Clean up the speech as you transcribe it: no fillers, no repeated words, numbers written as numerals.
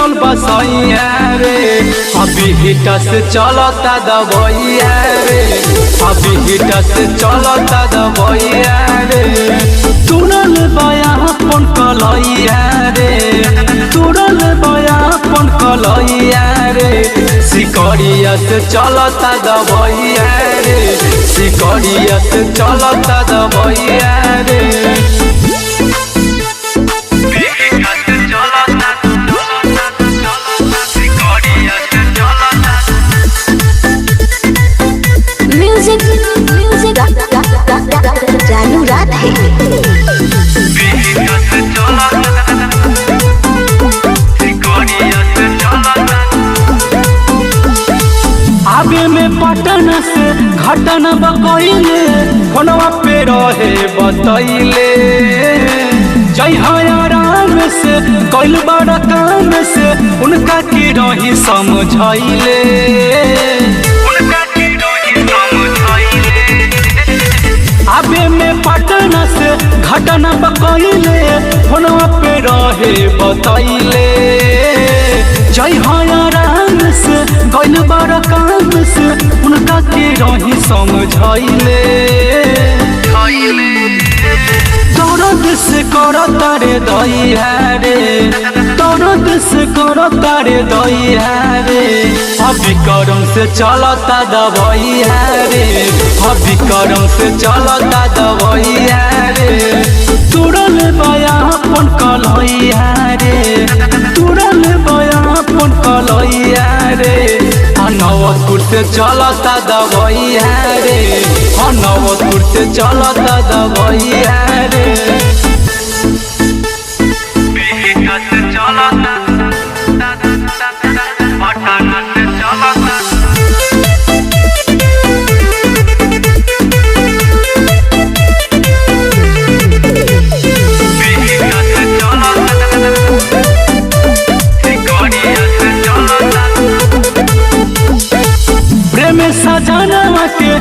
मिलल बसैया रे अभी हिटा से चलता दबैया रे अभी हिटा से चलता दबैया रे तुरल बया अपन कलैया रे तुरल बया अपन कलैया रे सिकड़िया से चलता दबैया रे सिकड़िया से चलता दबैया रे जानू रात है आगे में पटन से घटन बकैले फोनवा पे रहे बतैले जय आराम से कैल बड़ा काम से उनका की रही समझैले आगे में पटन से घटना बकैले फोनवा पे रहे बतैले जय आराम से गैल बड़ा काम से उनका के रही समझैले दर्द से कर तारे दैया रे दर्द से कर तारे दैया रे अभी करम से चलता दबैया रे अभी करम से चलता दबैया रे तुरल बया अपन कलैया रे तुरल बया अपन कलैया रे नवतपुर से चलता दबैया रे नवतपुर से चलता दबैया रे प्रेम सजना के